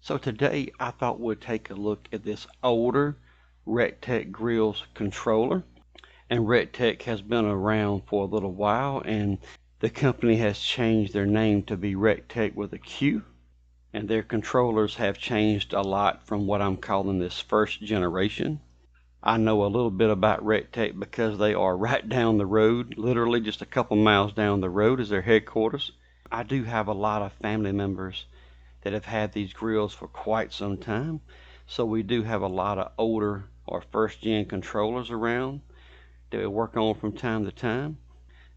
So today I thought we'd take a look at this older Recteq grills controller. And Recteq has been around for a little while, and the company has changed their name to be Recteq with a Q. And their controllers have changed a lot from what I'm calling this first generation. I know a little bit about Recteq because they are right down the road, literally just a couple miles down the road is their headquarters. I do have a lot of family members that have had these grills for quite some time, so we do have a lot of older or first gen controllers around that we work on from time to time.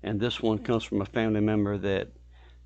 And this one comes from a family member that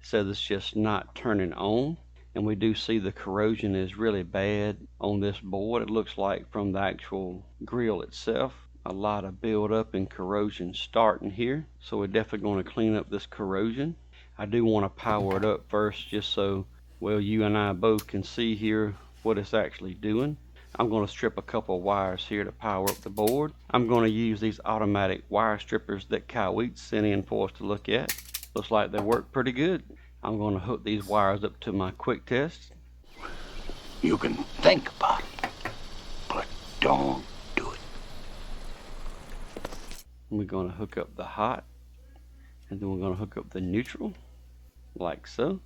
says it's just not turning on. And we do see the corrosion is really bad on this board. It looks like from the actual grill itself, a lot of buildup and corrosion starting here. So we're definitely going to clean up this corrosion. I do want to power it up first just so, well, you and I both can see here what it's actually doing. I'm going to strip a couple of wires here to power up the board. I'm going to use these automatic wire strippers that Kyle Wheat sent in for us to look at. Looks like they work pretty good. I'm going to hook these wires up to my quick test. You can think about it, but don't do it. We're going to hook up the hot, and then we're going to hook up the neutral, like so.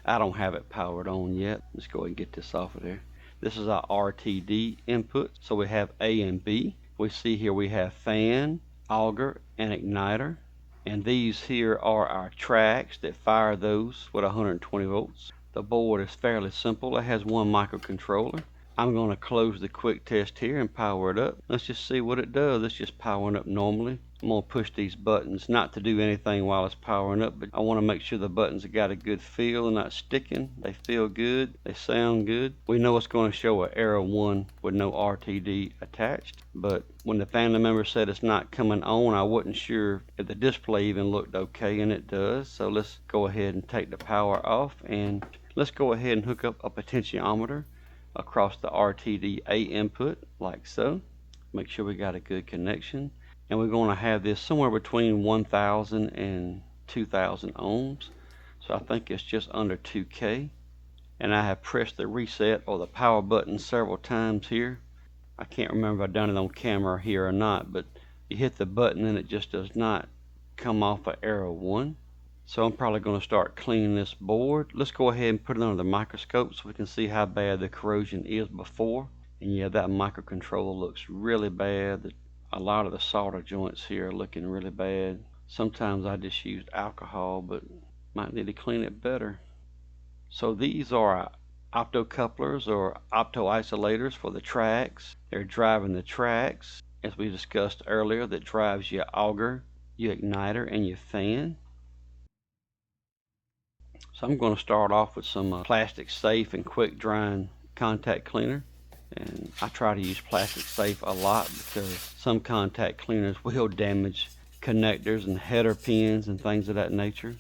I don't have it powered on yet. Let's go ahead and get this off of there. This is our RTD input. So we have A and B. We see here we have fan, auger, and igniter. And these here are our tracks that fire those with 120 volts. The board is fairly simple. It has one microcontroller. I'm going to close the quick test here and power it up. Let's just see what it does. It's just powering up normally. I'm going to push these buttons, not to do anything while it's powering up, but I want to make sure the buttons have got a good feel and not sticking. They feel good. They sound good. We know it's going to show an error 1 with no RTD attached, but when the family member said it's not coming on, I wasn't sure if the display even looked okay, and it does. So let's go ahead and take the power off, and let's go ahead and hook up a potentiometer across the RTD-A input like so. Make sure we got a good connection. And we're going to have this somewhere between 1,000 and 2,000 ohms. So I think it's just under 2K. And I have pressed the reset or the power button several times here. I can't remember if I've done it on camera here or not, but you hit the button and it just does not come off of error 1. So I'm probably going to start cleaning this board. Let's go ahead and put it under the microscope so we can see how bad the corrosion is before. And yeah, that microcontroller looks really bad. A lot of the solder joints here are looking really bad. Sometimes I just used alcohol, but might need to clean it better. So these are optocouplers or opto-isolators for the tracks. They're driving the tracks, as we discussed earlier, that drives your auger, your igniter, and your fan. So I'm going to start off with some plastic safe and quick drying contact cleaner. And I try to use plastic safe a lot because some contact cleaners will damage connectors and header pins and things of that nature.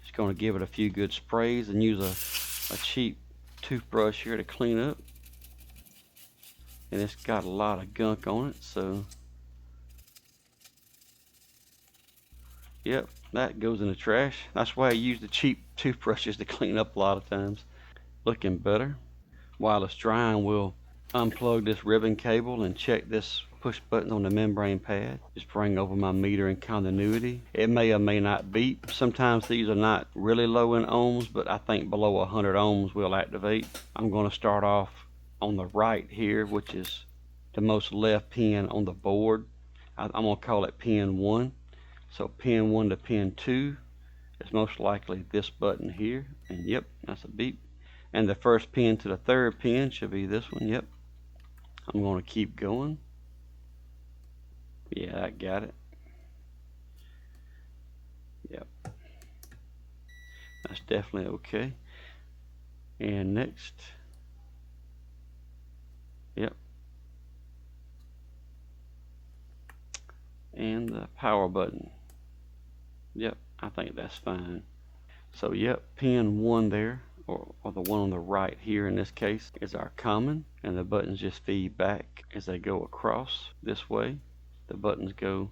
Just going to give it a few good sprays and use a cheap toothbrush here to clean up. And it's got a lot of gunk on it, so yep, that goes in the trash. That's why I use the cheap toothbrushes to clean up a lot of times. Looking better. While it's drying, we'll unplug this ribbon cable and check this push button on the membrane pad. Just bring over my meter and continuity. It may or may not beep. Sometimes these are not really low in ohms, but I think below 100 ohms will activate. I'm going to start off on the right here, which is the most left pin on the board. I'm going to call it pin 1. So pin 1 to pin 2 is most likely this button here. And yep, that's a beep. And the first pin to the third pin should be this one. Yep. I'm going to keep going. Yeah, I got it. Yep. That's definitely okay. And next. Yep. And the power button. Yep, I think that's fine. So yep, pin 1 there. Or the one on the right here in this case is our common, and the buttons just feed back as they go across this way. The buttons go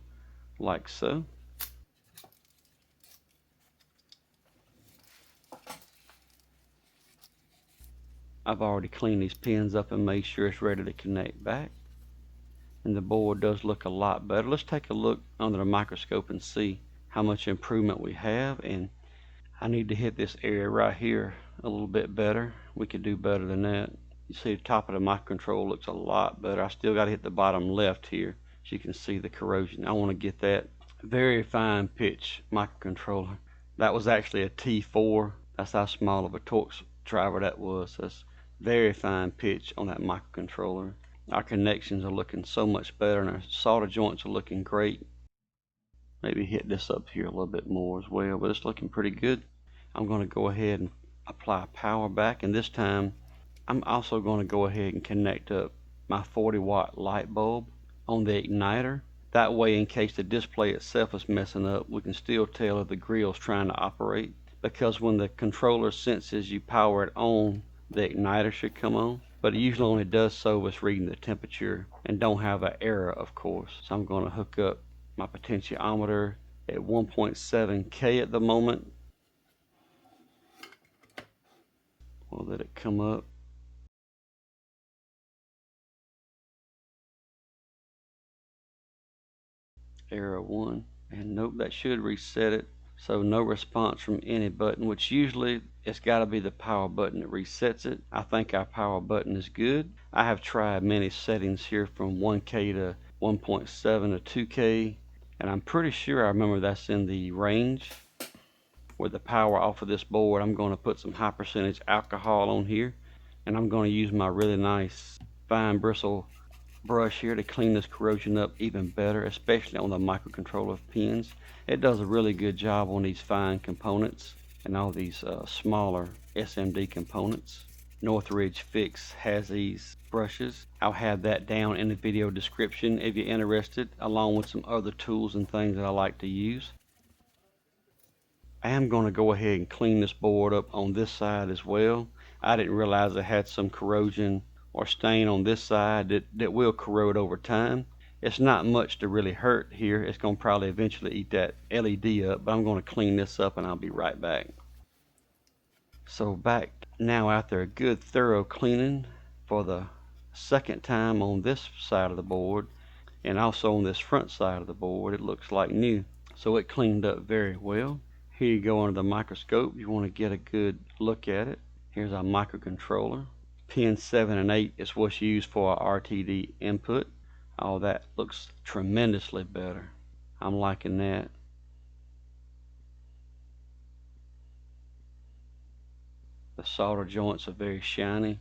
like so. I've already cleaned these pins up and made sure it's ready to connect back. And the board does look a lot better. Let's take a look under the microscope and see how much improvement we have. And I need to hit this area right here a little bit better. We could do better than that. You see the top of the microcontroller looks a lot better. I still got to hit the bottom left here so you can see the corrosion. I want to get that very fine pitch microcontroller. That was actually a T4. That's how small of a Torx driver that was. That's very fine pitch on that microcontroller. Our connections are looking so much better and our solder joints are looking great. Maybe hit this up here a little bit more as well, but it's looking pretty good. I'm going to go ahead and apply power back, and this time I'm also going to go ahead and connect up my 40-watt light bulb on the igniter. That way, in case the display itself is messing up, we can still tell if the grill's trying to operate, because when the controller senses you power it on, the igniter should come on, but it usually only does so with reading the temperature and don't have an error, of course. So I'm going to hook up my potentiometer at 1.7K at the moment. We'll let it come up. Error 1, and nope, that should reset it. So no response from any button, which usually it's got to be the power button that resets it. I think our power button is good. I have tried many settings here from 1K to 1.7 to 2K, and I'm pretty sure I remember that's in the range. With the power off of this board, I'm going to put some high percentage alcohol on here, and I'm going to use my really nice fine bristle brush here to clean this corrosion up even better, especially on the microcontroller pins. It does a really good job on these fine components and all these smaller SMD components. Northridge Fix has these brushes. I'll have that down in the video description if you're interested, along with some other tools and things that I like to use. I am going to go ahead and clean this board up on this side as well. I didn't realize it had some corrosion or stain on this side that will corrode over time. It's not much to really hurt here. It's going to probably eventually eat that LED up, but I'm going to clean this up and I'll be right back. So back now after a good thorough cleaning for the second time on this side of the board and also on this front side of the board, it looks like new. So it cleaned up very well. Here you go under the microscope. You want to get a good look at it. Here's our microcontroller. Pin 7 and 8 is what's used for our RTD input. All that looks tremendously better. I'm liking that. The solder joints are very shiny.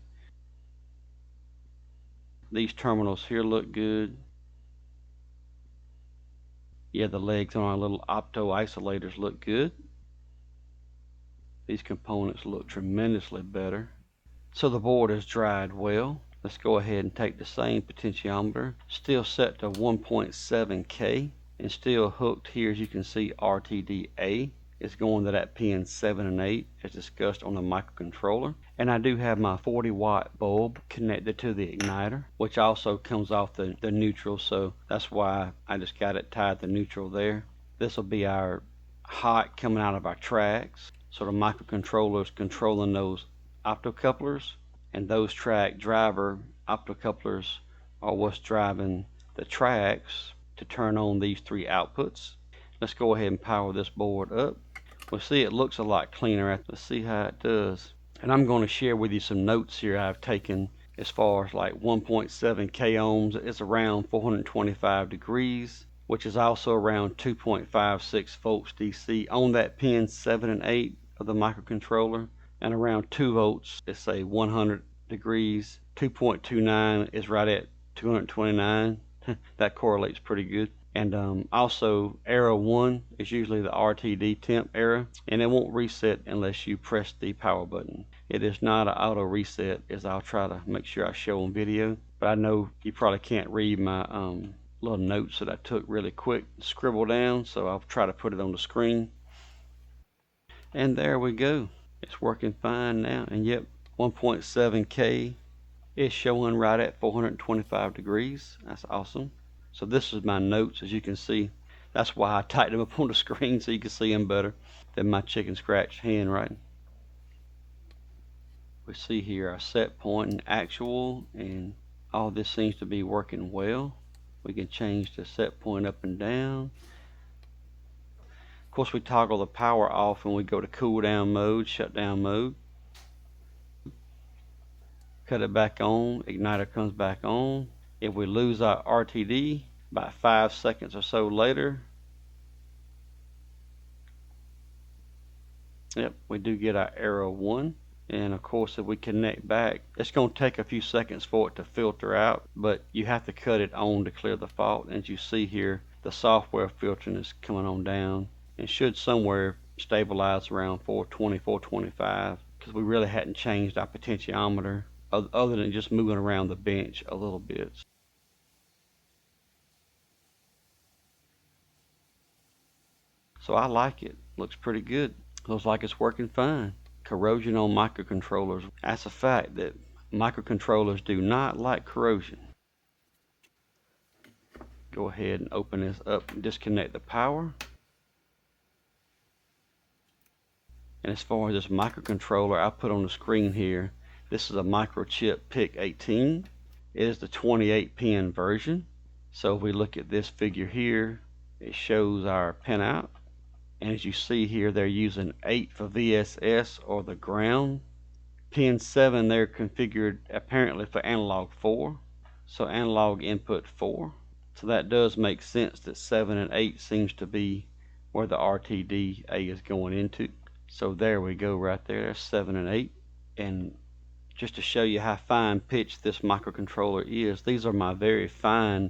These terminals here look good. Yeah, the legs on our little opto isolators look good. These components look tremendously better. So the board is dried well. Let's go ahead and take the same potentiometer, still set to 1.7K and still hooked here. As you can see, RTD-A is going to that pin 7 and 8 as discussed on the microcontroller. And I do have my 40-watt bulb connected to the igniter, which also comes off the neutral, so that's why I just got it tied to neutral there. This will be our hot coming out of our tracks. So the microcontroller is controlling those optocouplers, and those track driver optocouplers are what's driving the tracks to turn on these three outputs. Let's go ahead and power this board up. We'll see it looks a lot cleaner. Let's see how it does. And I'm going to share with you some notes here I've taken as far as like 1.7 k ohms. It's around 425 degrees, which is also around 2.56 volts DC on that pin 7 and 8 of the microcontroller, and around 2 volts, let's say 100 degrees. 2.29 is right at 229. That correlates pretty good. And also error 1 is usually the RTD temp error, and it won't reset unless you press the power button. It is not an auto reset, as I'll try to make sure I show on video, but I know you probably can't read my little notes that I took really quick, scribble down, so I'll try to put it on the screen. And there we go. It's working fine now, and yep, 1.7K is showing right at 425 degrees. That's awesome. So this is my notes, as you can see. That's why I typed them up on the screen so you can see them better than my chicken scratch handwriting. We see here our set point and actual, and all this seems to be working well. We can change the set point up and down. Of course, we toggle the power off when we go to cool down mode, shut down mode. Cut it back on, igniter comes back on. If we lose our RTD, about 5 seconds or so later, yep, we do get our error 1. And of course, if we connect back, it's going to take a few seconds for it to filter out, but you have to cut it on to clear the fault. And as you see here, the software filtering is coming on down and should somewhere stabilize around 420, 425, because we really hadn't changed our potentiometer other than just moving around the bench a little bit. So I like it. Looks pretty good. Looks like it's working fine. Corrosion on microcontrollers. That's a fact that microcontrollers do not like corrosion. Go ahead and open this up and disconnect the power. And as far as this microcontroller I put on the screen here, this is a microchip PIC 18. It is the 28 pin version. So if we look at this figure here, it shows our pinout. And as you see here, they're using 8 for VSS or the ground. Pin 7 they're configured apparently for analog 4. So analog input 4. So that does make sense that 7 and 8 seems to be where the RTD-A is going into. So there we go right there. There's 7 and 8. And just to show you how fine pitched this microcontroller is, these are my very fine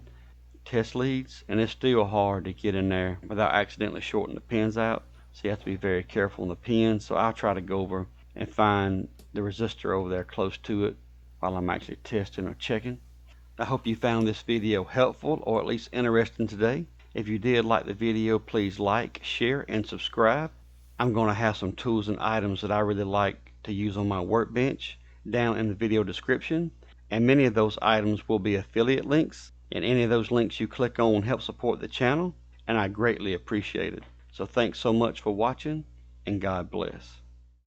test leads, and it's still hard to get in there without accidentally shorting the pins out. So you have to be very careful on the pins. So I'll try to go over and find the resistor over there close to it while I'm actually testing or checking. I hope you found this video helpful or at least interesting today. If you did like the video, please like, share, and subscribe. I'm going to have some tools and items that I really like to use on my workbench down in the video description, and many of those items will be affiliate links, and any of those links you click on help support the channel, and I greatly appreciate it. So thanks so much for watching, and God bless.